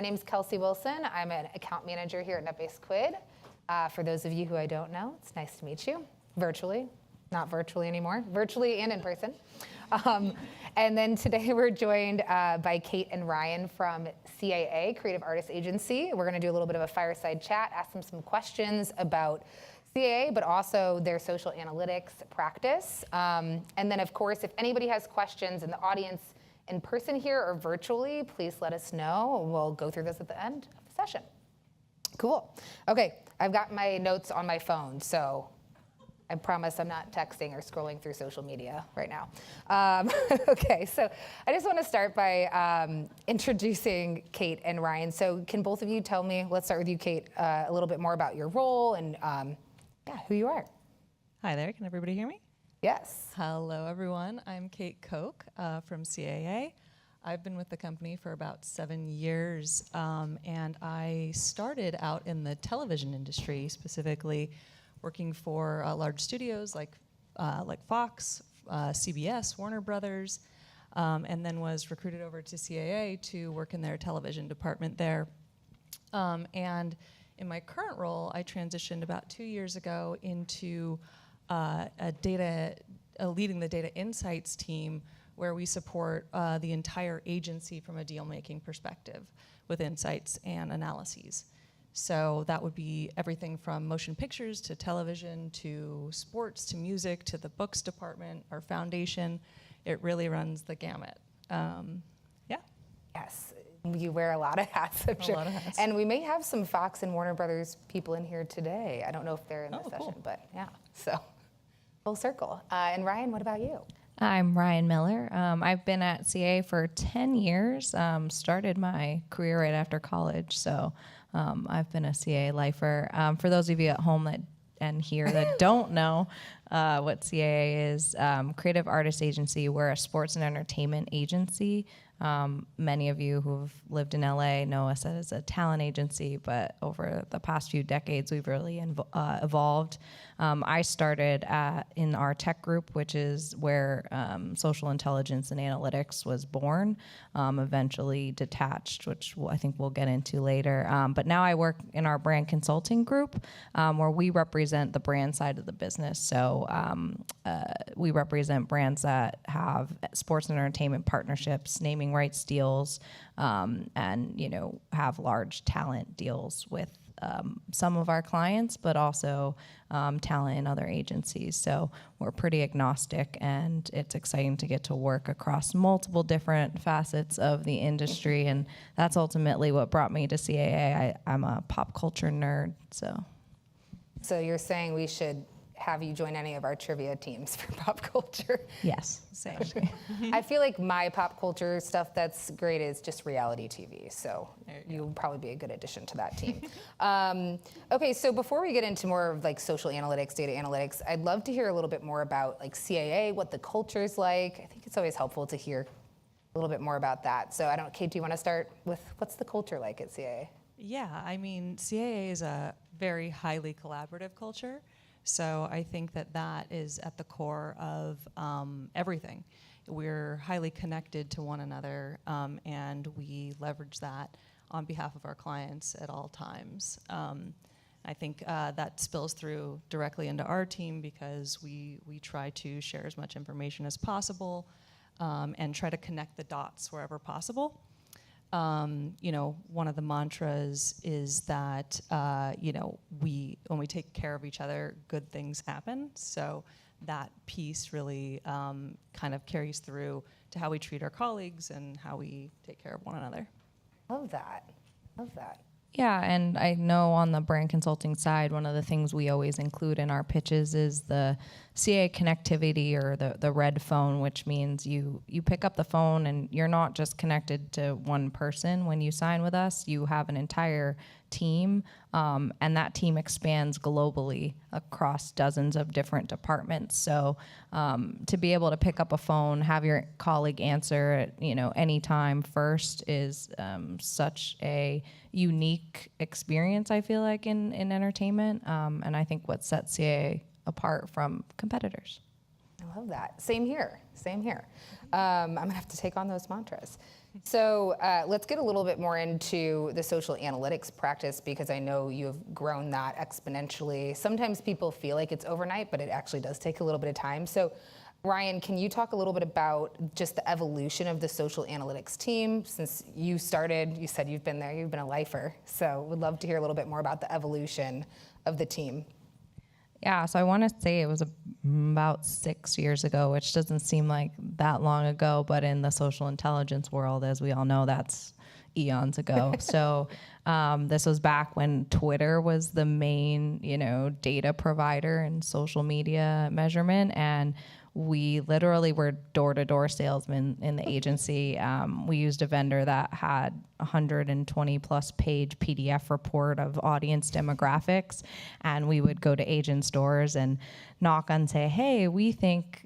name's Kelsey Wilson. I'm an account manager here at NetBase Quid. For those of you who I don't know, it's nice to meet you, virtually. Not virtually anymore, virtually and in person. And then today we're joined by Kate and Ryan from CAA, Creative Artists Agency. We're gonna do a little bit of a fireside chat, ask them some questions about CAA, but also their social analytics practice. And then of course, if anybody has questions in the audience in person here or virtually, please let us know. We'll go through this at the end of the session. Cool. Okay, I've got my notes on my phone, so I promise I'm not texting or scrolling through social media right now. Okay, so I just want to start by introducing Kate and Ryan. So can both of you tell me, let's start with you, Kate, a little bit more about your role and who you are. Hi there, can everybody hear me? Yes. Hello everyone, I'm Kate Koch from CAA. I've been with the company for about 7 years, and I started out in the television industry, specifically working for large studios like Fox, CBS, Warner Brothers, and then was recruited over to CAA to work in their television department there. And in my current role, I transitioned about 2 years ago into leading the data insights team, where we support the entire agency from a deal-making perspective with insights and analyses. So that would be everything from motion pictures to television to sports to music to the books department, our foundation. It really runs the gamut. Yeah. Yes, you wear a lot of hats, I'm sure. A lot of hats. And we may have some Fox and Warner Brothers people in here today. I don't know if they're in the session, cool. but yeah, so full circle. And Ryan, what about you? I'm Ryan Miller. I've been at CA for 10 years, started my career right after college, so I've been a CA lifer. For those of you at home and here that don't know what CAA is, Creative Artists Agency, we're a sports and entertainment agency. Many of you who've lived in LA know us as a talent agency, but over the past few decades, we've really evolved. I started in our tech group, which is where social intelligence and analytics was born, eventually detached, which I think we'll get into later. But now I work in our brand consulting group, where we represent the brand side of the business. So we represent brands that have sports and entertainment partnerships, naming rights deals, and have large talent deals with some of our clients, but also talent in other agencies. So we're pretty agnostic, and it's exciting to get to work across multiple different facets of the industry, and that's ultimately what brought me to CAA. I'm a pop culture nerd, so. So you're saying we should have you join any of our trivia teams for pop culture? Yes. Same. I feel like my pop culture stuff that's great is just reality TV, so you'll probably be a good addition to that team. Okay, so before we get into more of like social analytics, data analytics, I'd love to hear a little bit more about like CAA, what the culture's like. I think it's always helpful to hear a little bit more about that. So Kate, do you want to start with what's the culture like at CAA? Yeah, I mean, CAA is a very highly collaborative culture. So I think that is at the core of everything. We're highly connected to one another, and we leverage that on behalf of our clients at all times. I think that spills through directly into our team because we try to share as much information as possible and try to connect the dots wherever possible. One of the mantras is that, when we take care of each other, good things happen. So that piece really kind of carries through to how we treat our colleagues and how we take care of one another. Love that. Love that. Yeah, and I know on the brand consulting side, one of the things we always include in our pitches is the CA connectivity, or the red phone, which means you pick up the phone and you're not just connected to one person when you sign with us. You have an entire team, and that team expands globally across dozens of different departments. So to be able to pick up a phone, have your colleague answer at anytime first is such a unique experience, I feel like, in entertainment, and I think what sets CA apart from competitors. I love that. Same here. Same here. I'm gonna have to take on those mantras. So let's get a little bit more into the social analytics practice, because I know you have grown that exponentially. Sometimes people feel like it's overnight, but it actually does take a little bit of time. So Ryan, can you talk a little bit about just the evolution of the social analytics team? Since you started, you said you've been there, you've been a lifer. So would love to hear a little bit more about the evolution of the team. Yeah, so I want to say it was about 6 years ago, which doesn't seem like that long ago, but in the social intelligence world, as we all know, that's eons ago. So this was back when Twitter was the main, data provider in social media measurement, and we literally were door-to-door salesmen in the agency. We used a vendor that had 120 plus page PDF report of audience demographics, and we would go to agent stores and knock and say, hey, we think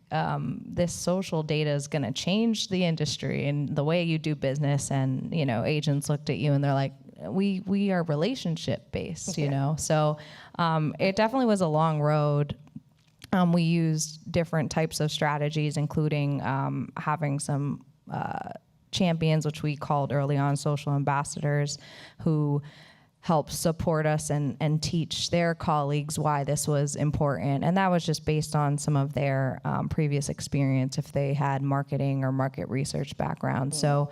this social data is going to change the industry and the way you do business. And agents looked at you and they're like, we are relationship based, So it definitely was a long road. We used different types of strategies, including having some champions, which we called early on social ambassadors, who help support us and teach their colleagues why this was important. And that was just based on some of their previous experience, if they had marketing or market research background. So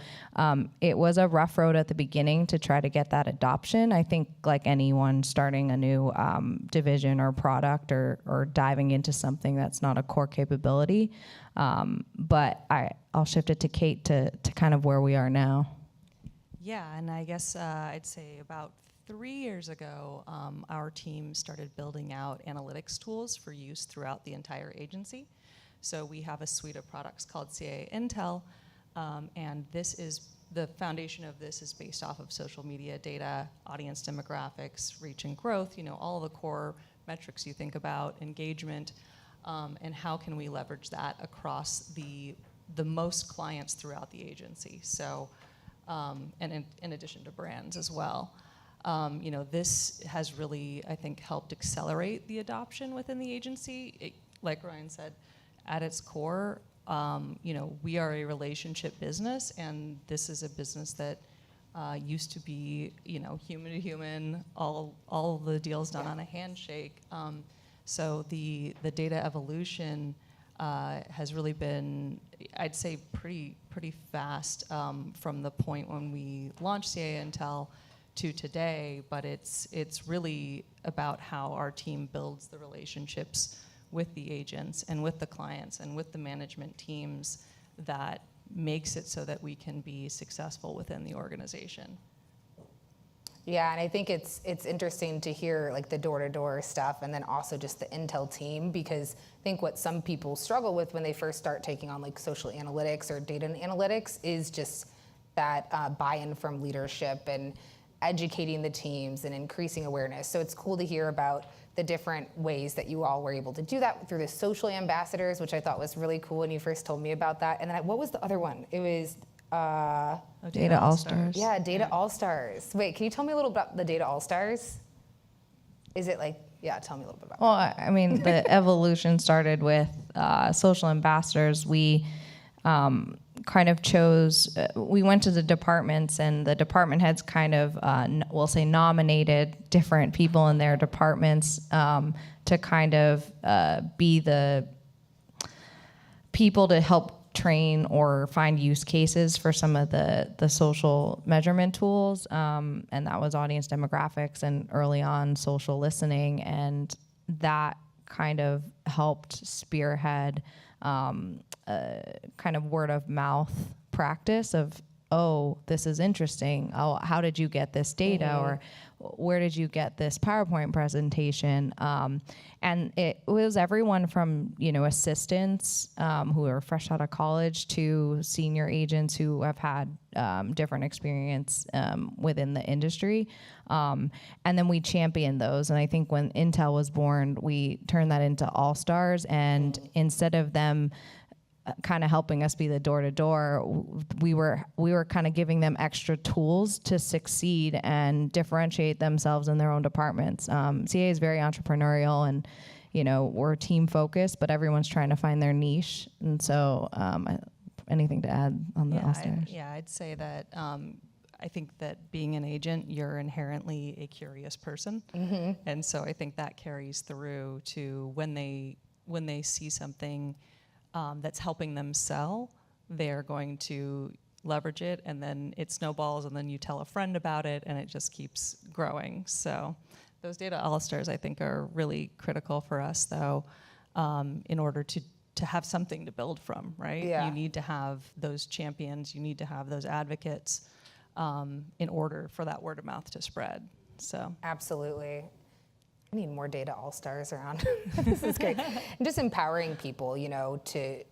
it was a rough road at the beginning to try to get that adoption. I think like anyone starting a new division or product or diving into something that's not a core capability. But I'll shift it to Kate to kind of where we are now. Yeah, and I guess I'd say about 3 years ago, our team started building out analytics tools for use throughout the entire agency. So we have a suite of products called CA Intel, and the foundation of this is based off of social media data, audience demographics, reach and growth, all the core metrics you think about, engagement, and how can we leverage that across the most clients throughout the agency. So, and in addition to brands as well. This has really, I think, helped accelerate the adoption within the agency. Like Ryan said, at its core, we are a relationship business, and this is a business that used to be, human to human, all the deals done on a handshake. So the data evolution has really been, I'd say, pretty fast from the point when we launched CA Intel to today, but it's really about how our team builds the relationships with the agents and with the clients and with the management teams that makes it so that we can be successful within the organization. Yeah, and I think it's interesting to hear like the door-to-door stuff and then also just the Intel team, because I think what some people struggle with when they first start taking on like social analytics or data and analytics is just that buy-in from leadership and educating the teams and increasing awareness. So it's cool to hear about the different ways that you all were able to do that through the social ambassadors, which I thought was really cool when you first told me about that. And then what was the other one? It was Data All-Stars. Yeah, Data All-Stars. Wait, can you tell me a little about the Data All-Stars? Is it like, tell me a little bit about Well, I mean, the evolution started with social ambassadors. We kind of chose, we went to the departments, and the department heads kind of, we'll say, nominated different people in their departments to kind of be the people to help train or find use cases for some of the social measurement tools, and that was audience demographics and early on social listening, and that kind of helped spearhead kind of word of mouth practice of, oh, this is interesting. Oh, how did you get this data? Mm-hmm. Or where did you get this PowerPoint presentation? And it was everyone from, assistants who are fresh out of college to senior agents who have had different experience within the industry. And then we championed those. And I think when Intel was born, we turned that into All-Stars. And instead of them kind of helping us be the door-to-door, we were kind of giving them extra tools to succeed and differentiate themselves in their own departments. CA is very entrepreneurial, and we're team focused, but everyone's trying to find their niche. And so anything to add on the All-Stars? I'd say that I think that being an agent, you're inherently a curious person. And so I think that carries through to when they see something that's helping them sell, they're going to leverage it, and then it snowballs, and then you tell a friend about it, and it just keeps growing. So those data all-stars, I think, are really critical for us, though, in order to have something to build from, right? Yeah. You need to have those champions, you need to have those advocates in order for that word of mouth to spread. So Absolutely. I need more data all-stars around. This is great. And just empowering people, to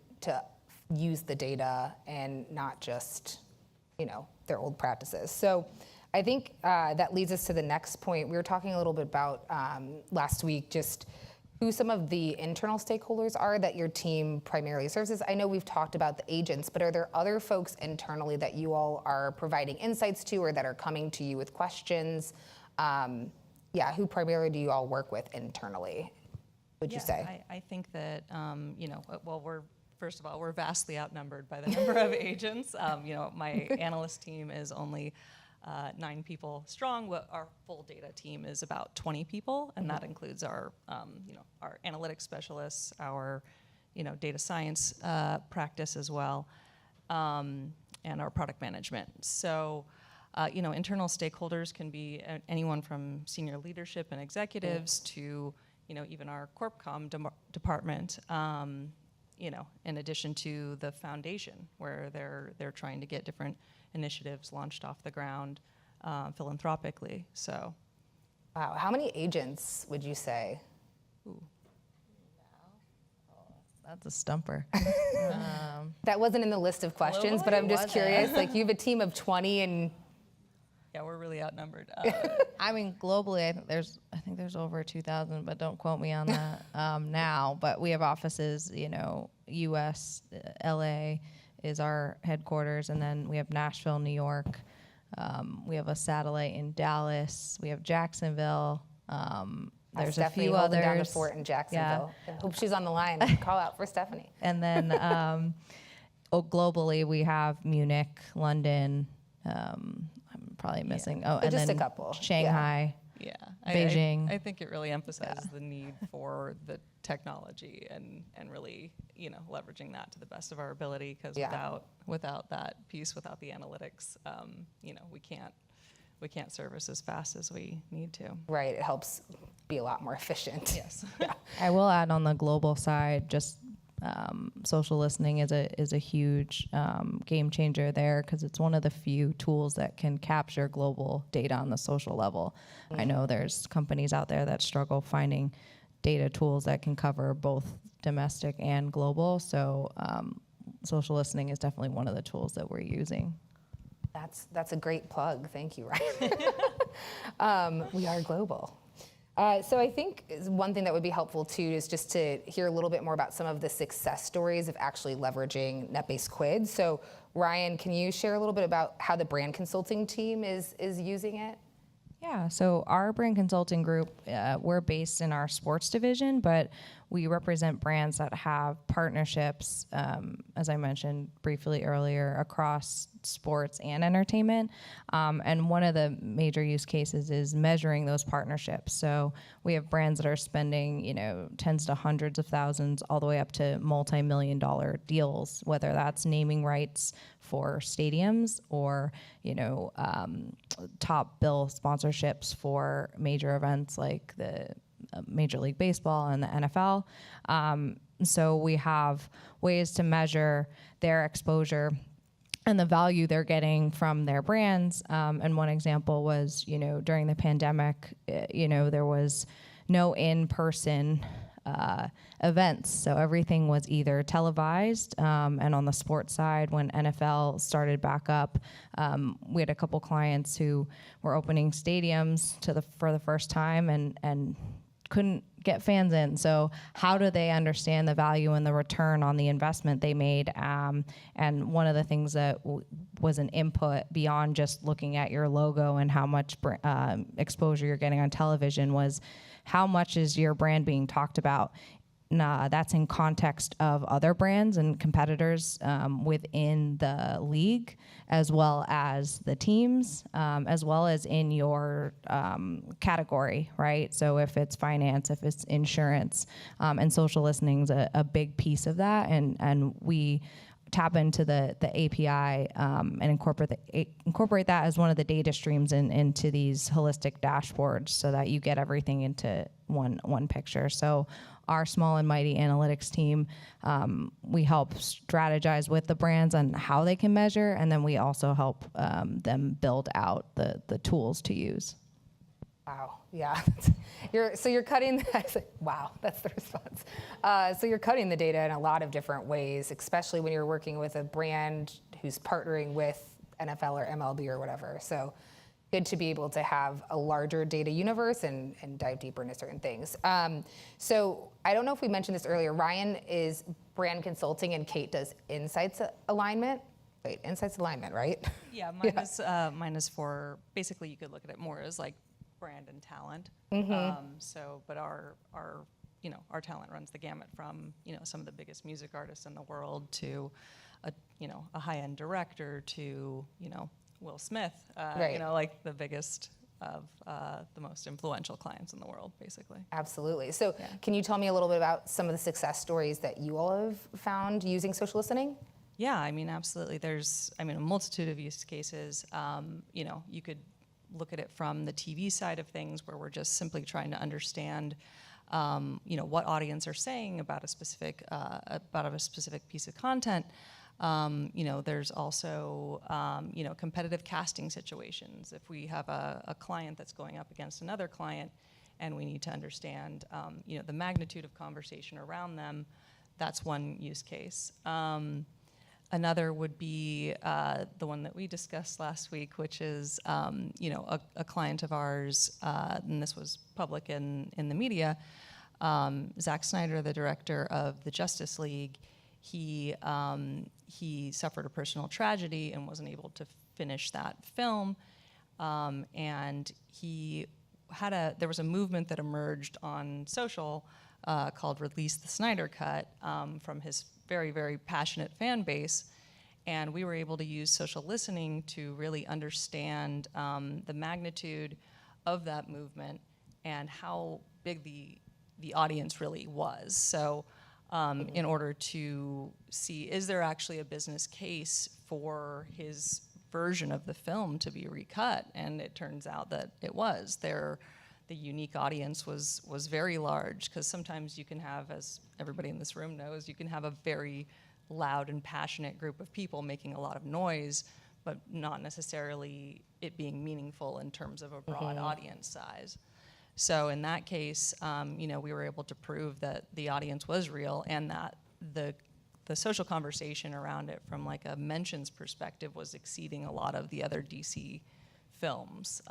use the data and not just, their old practices. So I think that leads us to the next point. We were talking a little bit about last week, just who some of the internal stakeholders are that your team primarily serves as. I know we've talked about the agents, but are there other folks internally that you all are providing insights to or that are coming to you with questions? Who primarily do you all work with internally, would you say? I think that, first of all, we're vastly outnumbered by the number of agents. My analyst team is only 9 people strong. Our full data team is about 20 people, and that includes our analytics specialists, our, data science practice as well, and our product management. So, internal stakeholders can be anyone from senior leadership and executives to, even our Corp Comm department. In addition to the foundation, where they're trying to get different initiatives launched off the ground philanthropically. So, Wow, how many agents would you say? That's a stumper. That wasn't in the list of questions, but I'm just Wasn't. curious. Like, you have a team of 20, and yeah, we're really outnumbered. I mean, globally, I think there's over 2,000, but don't quote me on that now. But we have offices, U.S., L.A. is our headquarters, and then we have Nashville, New York. We have a satellite in Dallas. We have Jacksonville. There's Stephanie a few holding others. down the fort in Jacksonville. I hope she's on the line. Call out for Stephanie. And then globally, we have Munich, London. I'm probably missing. Oh, and just then a couple. Shanghai. Yeah, Beijing. I think it really emphasizes the need for the technology and really, leveraging that to the best of our ability. Because without that piece, without the analytics, we can't service as fast as we need to. Right, it helps be a lot more efficient. Yes. I will add on the global side, just social listening is a huge game changer there, because it's one of the few tools that can capture global data on the social level. I know there's companies out there that struggle finding data tools that can cover both domestic and global. So social listening is definitely one of the tools that we're using. That's a great plug. Thank you, Ryan. We are global. So I think one thing that would be helpful too is just to hear a little bit more about some of the success stories of actually leveraging NetBase Quid. So Ryan, can you share a little bit about how the brand consulting team is using it? Yeah, so our brand consulting group, we're based in our sports division, but we represent brands that have partnerships, as I mentioned briefly earlier, across sports and entertainment. And one of the major use cases is measuring those partnerships. So we have brands that are spending, tens to hundreds of thousands, all the way up to multi-million-dollar deals, whether that's naming rights for stadiums or, top bill sponsorships for major events like the Major League Baseball and the NFL. So we have ways to measure their exposure and the value they're getting from their brands. And one example was, during the pandemic, there was no in-person events. So everything was either televised, and on the sports side, when NFL started back up, we had a couple clients who were opening stadiums for the first time and couldn't get fans in. So how do they understand the value and the return on the investment they made? And one of the things that was an input beyond just looking at your logo and how much exposure you're getting on television was, how much is your brand being talked about that's in context of other brands and competitors within the league, as well as the teams, as well as in your category, right? So if it's finance, if it's insurance, and social listening's a big piece of that, and we tap into the API and incorporate that as one of the data streams into these holistic dashboards, so that you get everything into one picture. So our small and mighty analytics team, we help strategize with the brands on how they can measure, and then we also help them build out the tools to use. Wow, yeah. You're cutting, wow, that's the response. So you're cutting the data in a lot of different ways, especially when you're working with a brand who's partnering with NFL or MLB or whatever. So good to be able to have a larger data universe and dive deeper into certain things. So I don't know if we mentioned this earlier. Ryan is brand consulting and Kate does insights alignment. Wait, insights alignment, right? Yeah, mine is for, basically you could look at it more as like brand and talent. But our talent runs the gamut from, some of the biggest music artists in the world to a high-end director to, Will Smith, Right. Like the biggest of the most influential clients in the world, basically. Absolutely. So can you tell me a little bit about some of the success stories that you all have found using social listening? Yeah, absolutely. There's, a multitude of use cases. You could look at it from the TV side of things, where we're just simply trying to understand, what audience are saying about a specific piece of content. There's also, competitive casting situations. If we have a client that's going up against another client and we need to understand, the magnitude of conversation around them, that's one use case. Another would be the one that we discussed last week, which is, a client of ours, and this was public in the media, Zack Snyder, the director of the Justice League. He suffered a personal tragedy and wasn't able to finish that film, and there was a movement that emerged on social called Release the Snyder Cut from his very, very passionate fan base, and we were able to use social listening to really understand the magnitude of that movement and how big the audience really was. So in order to see, is there actually a business case for his version of the film to be recut? And it turns out that it was. The unique audience was very large, because sometimes you can have, as everybody in this room knows, you can have a very loud and passionate group of people making a lot of noise, but not necessarily it being meaningful in terms of a broad audience size. So in that case, we were able to prove that the audience was real, and that the social conversation around it from like a mentions perspective was exceeding a lot of the other DC films,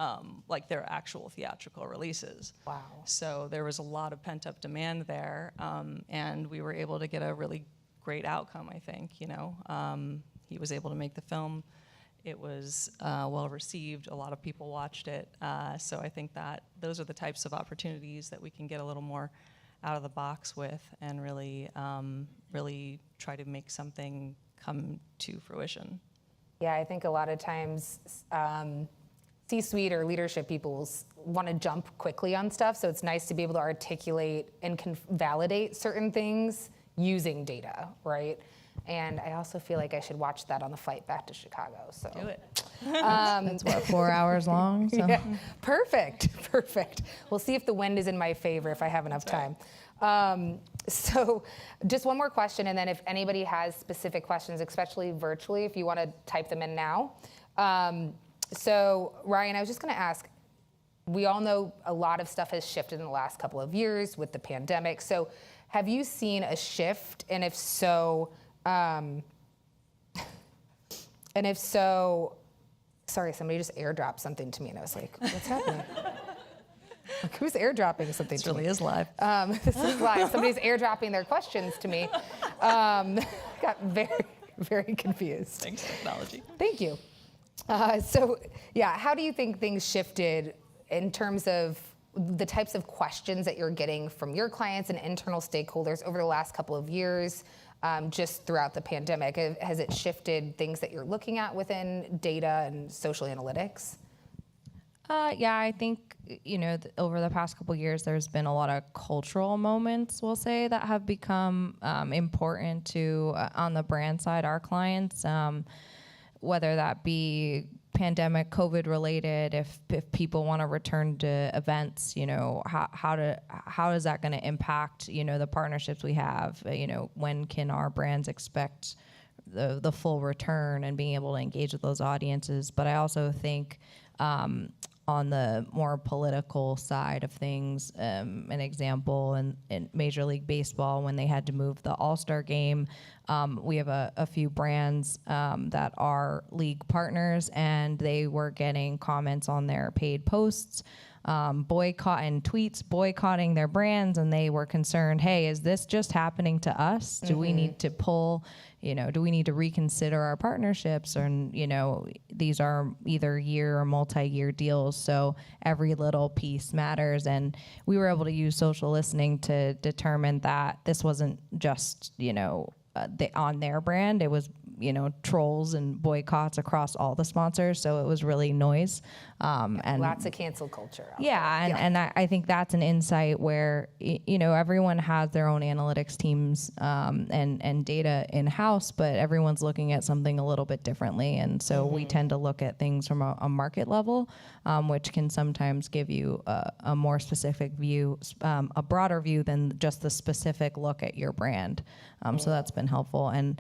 like their actual theatrical releases. Wow. So there was a lot of pent-up demand there, and we were able to get a really great outcome, I think. He was able to make the film. It was well received. A lot of people watched it. So I think that those are the types of opportunities that we can get a little more out of the box with, and really try to make something come to fruition. Yeah, I think a lot of times C-suite or leadership people want to jump quickly on stuff, so it's nice to be able to articulate and validate certain things using data, right? And I also feel like I should watch that on the flight back to Chicago. So Do it. That's 4 hours long. So. Yeah, perfect. We'll see if the wind is in my favor, if I have enough time. So just one more question, and then if anybody has specific questions, especially virtually, if you want to type them in now. So Ryan, I was just going to ask, we all know a lot of stuff has shifted in the last couple of years with the pandemic. So have you seen a shift? And if so, sorry, somebody just airdropped something to me, and I was like, what's happening? Like, who's airdropping something to me? This really is live. This is live. Somebody's airdropping their questions to me. Got very, very confused. Thanks, technology. Thank you. So, yeah, how do you think things shifted in terms of the types of questions that you're getting from your clients and internal stakeholders over the last couple of years, just throughout the pandemic? Has it shifted things that you're looking at within data and social analytics? Yeah, I think, over the past couple of years, there's been a lot of cultural moments, we'll say, that have become important to, on the brand side, our clients, whether that be pandemic, COVID related, if people want to return to events, how is that going to impact, the partnerships we have? When can our brands expect the full return and being able to engage with those audiences? But I also think, on the more political side of things, an example in Major League Baseball, when they had to move the All-Star game, we have a few brands that are league partners, and they were getting comments on their paid posts, tweets boycotting their brands, and they were concerned, hey, is this just happening to us? Do we need to pull, do we need to reconsider our partnerships? Or, these are either year or multi-year deals, so every little piece matters. And we were able to use social listening to determine that this wasn't just, on their brand. It was, trolls and boycotts across all the sponsors. So it was really noise. And lots of cancel culture. And I think that's an insight where, everyone has their own analytics teams and data in-house, but everyone's looking at something a little bit differently. And so we tend to look at things from a market level, which can sometimes give you a more specific view, a broader view than just the specific look at your brand. So that's been helpful. And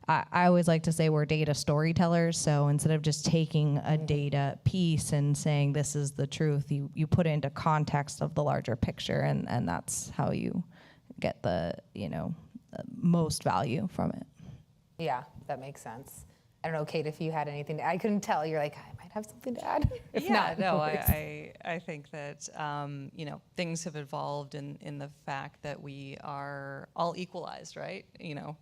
I always like to say we're data storytellers. So instead of just taking a data piece and saying this is the truth, you put it into context of the larger picture, and that's how you get the most value from it. Yeah, that makes sense. I don't know, Kate, if you had anything I couldn't tell. You're like, I might have something to add. If not, no, I think that things have evolved in the fact that we are all equalized, right?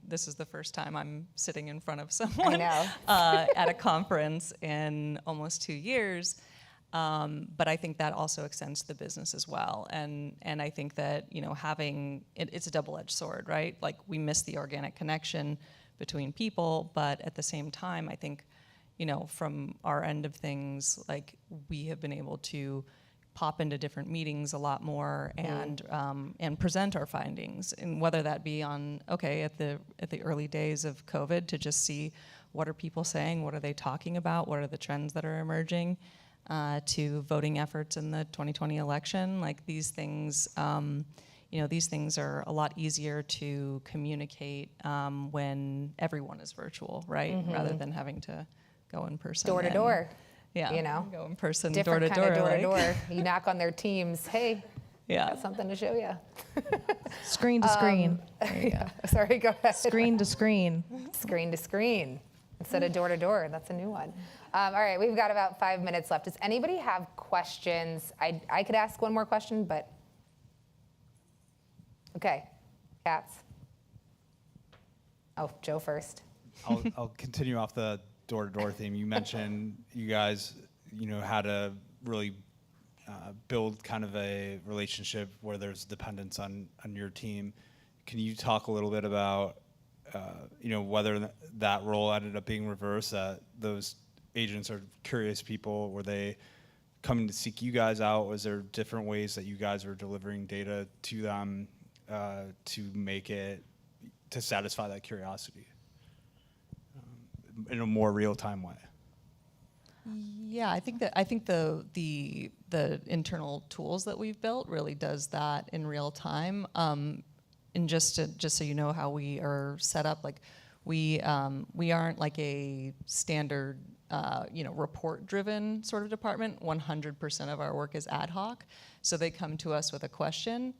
This is the first time I'm sitting in front of someone at a conference in almost 2 years. But I think that also extends to the business as well. And I think that, having it's a double-edged sword, right? Like, we miss the organic connection between people, but at the same time, I think, from our end of things, like, we have been able to pop into different meetings a lot more and present our findings, and whether that be at the early days of COVID, to just see what are people saying, what are they talking about, what are the trends that are emerging, to voting efforts in the 2020 election. Like, these things, these things are a lot easier to communicate when everyone is virtual, right? Rather than having to go in person. Door to door. Yeah. Go in person, Different door to door. Door to door. You knock on their teams. Hey, got something to show you. Screen to screen. Sorry, go ahead. Screen to screen. Screen to screen instead of door to door. That's a new one. All right, we've got about 5 minutes left. Does anybody have questions? I could ask one more question, but okay, Katz. Oh, Joe first. I'll continue off the door-to-door theme. You mentioned you guys, how to really build kind of a relationship where there's dependence on your team. Can you talk a little bit about, whether that role ended up being reversed, that those agents are curious people? Were they coming to seek you guys out? Was there different ways that you guys were delivering data to them to satisfy that curiosity in a more real-time way? Yeah, I think the internal tools that we've built really does that in real time. And just so you know how we are set up, like, we aren't like a standard report-driven sort of department. 100% of our work is ad hoc, so they come to us with a question,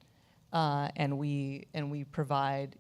and we provide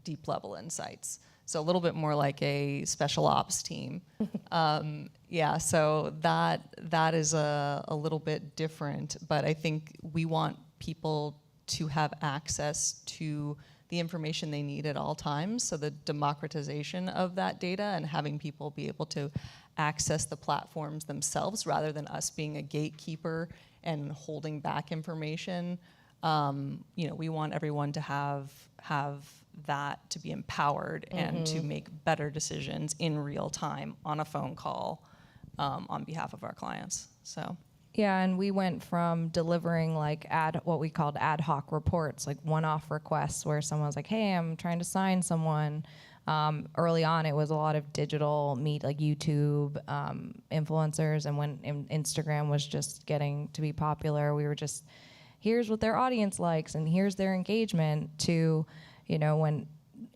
deep level insights. So a little bit more like a special ops team. So that is a little bit different, but I think we want people to have access to the information they need at all times. So the democratization of that data and having people be able to access the platforms themselves rather than us being a gatekeeper and holding back information. We want everyone to have that, to be empowered and to make better decisions in real time on a phone call on behalf of our clients. So. Yeah, and we went from delivering like what we called ad hoc reports, like one-off requests where someone was like, hey, I'm trying to sign someone. Early on, it was a lot of digital like YouTube influencers. And when Instagram was just getting to be popular, we were just, here's what their audience likes and here's their engagement, to, when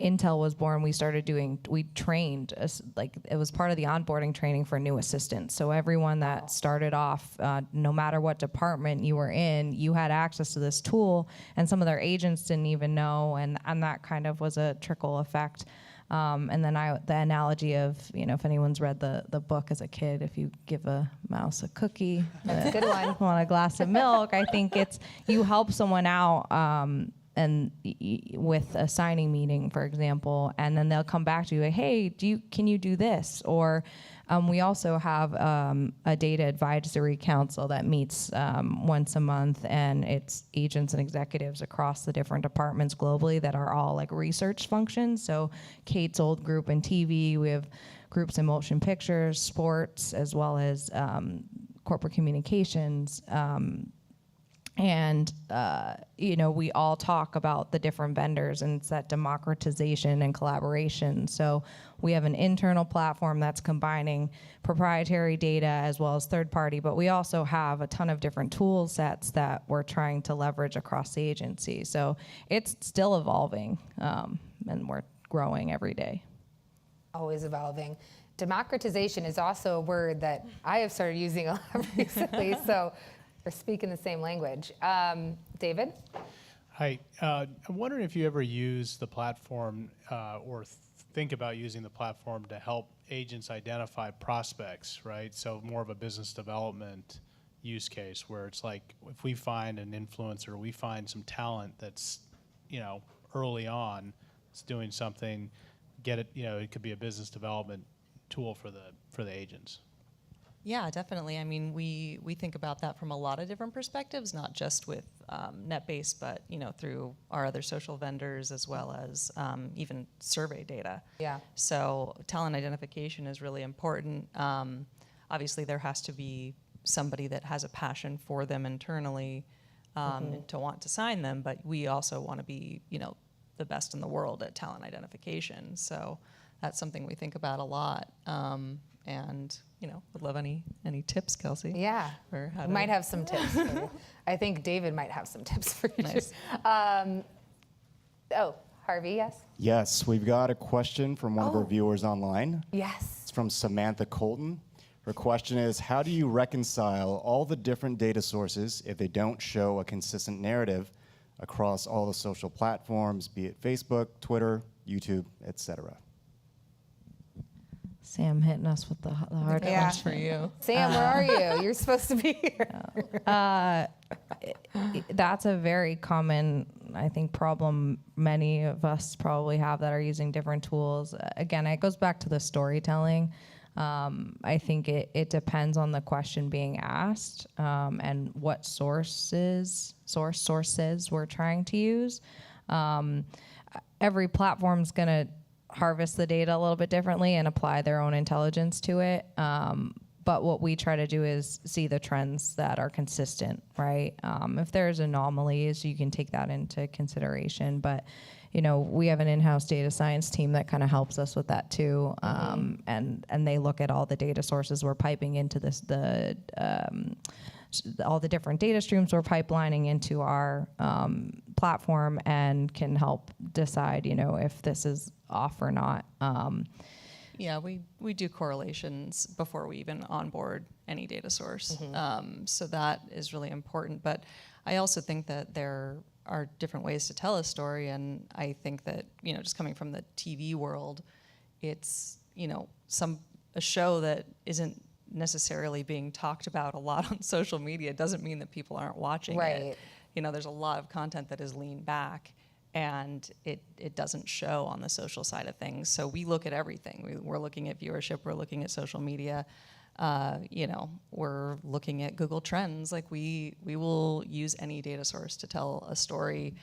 Intel was born, we trained, like it was part of the onboarding training for new assistants. So everyone that started off, no matter what department you were in, you had access to this tool, and some of their agents didn't even know, and that kind of was a trickle effect. And then the analogy of, if anyone's read the book as a kid, if you give a mouse a cookie, That's a good one. want a glass of milk, I think it's, you help someone out, and with a signing meeting, for example, and then they'll come back to you like, hey, can you do this? Or we also have a data advisory council that meets once a month, and it's agents and executives across the different departments globally that are all like research functions. So Kate's old group in TV, we have groups in motion pictures, sports, as well as corporate communications. And we all talk about the different vendors, and it's that democratization and collaboration. So we have an internal platform that's combining proprietary data as well as third party, but we also have a ton of different tool sets that we're trying to leverage across the agency. So it's still evolving, and we're growing every day. Always evolving. Democratization is also a word that I have started using a lot recently. So we're speaking the same language. David? Hi. I'm wondering if you ever use the platform or think about using the platform to help agents identify prospects, right? So more of a business development use case where it's like, if we find an influencer, we find some talent that's, early on, it's doing something, it could be a business development tool for the agents. Yeah, definitely. I mean, we think about that from a lot of different perspectives, not just with NetBase, but through our other social vendors, as well as even survey data. Yeah. So talent identification is really important. Obviously, there has to be somebody that has a passion for them internally to want to sign them, but we also want to be the best in the world at talent identification. So that's something we think about a lot. And would love any tips, Kelsey. Yeah, for how we to might have some tips for you. I think David might have some tips for you. Nice. Harvey, yes? Yes, we've got a question from one of our viewers online. Yes. It's from Samantha Colton. Her question is, how do you reconcile all the different data sources if they don't show a consistent narrative across all the social platforms, be it Facebook, Twitter, YouTube, etc.? Sam hitting us with the hard Yeah. One's for you. Sam, where are you? You're supposed to be here. That's a very common, I think, problem many of us probably have that are using different tools. Again, it goes back to the storytelling. I think it depends on the question being asked and what sources we're trying to use. Every platform's going to harvest the data a little bit differently and apply their own intelligence to it. But what we try to do is see the trends that are consistent, right? If there's anomalies, you can take that into consideration. But, we have an in-house data science team that kind of helps us with that too. And they look at all the data sources we're piping into all the different data streams we're pipelining into our platform, and can help decide, if this is off or not. Yeah, we do correlations before we even onboard any data source. So that is really important. But I also think that there are different ways to tell a story. And I think that, just coming from the TV world, it's, a show that isn't necessarily being talked about a lot on social media doesn't mean that people aren't watching it. There's a lot of content that is leaned back, and it doesn't show on the social side of things. So we look at everything. We're looking at viewership, we're looking at social media, You know, we're looking at Google Trends. Like we will use any data source to tell a story.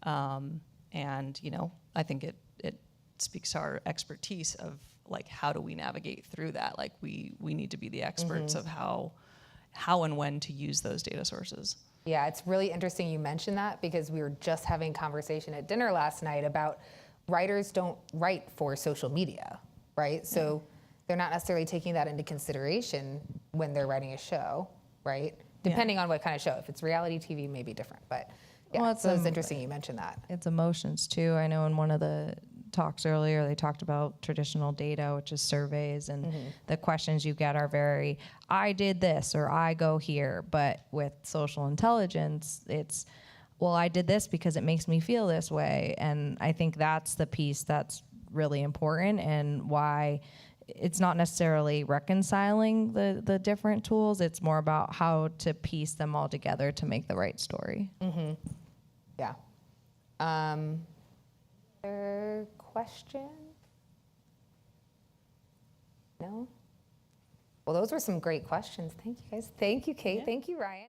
And, you know, I think it speaks to our expertise of like, how do we navigate through that? Like we need to be the experts of how and when to use those data sources. Yeah, it's really interesting you mentioned that, because we were just having a conversation at dinner last night about writers don't write for social media, right? So they're not necessarily taking that into consideration when they're writing a show, right? Depending on what kind of show. If it's reality TV, maybe different, but yeah, Well, it's, so it's interesting you mentioned that. It's emotions too. I know in one of the talks earlier, they talked about traditional data, which is surveys, and the questions you get are very, I did this or I go here. But with social intelligence, it's, well, I did this because it makes me feel this way. And I think that's the piece that's really important, and why it's not necessarily reconciling the different tools. It's more about how to piece them all together to make the right story. Yeah. Other question? No? Well, those were some great questions. Thank you, guys. Thank you, Kate. Thank you, Ryan.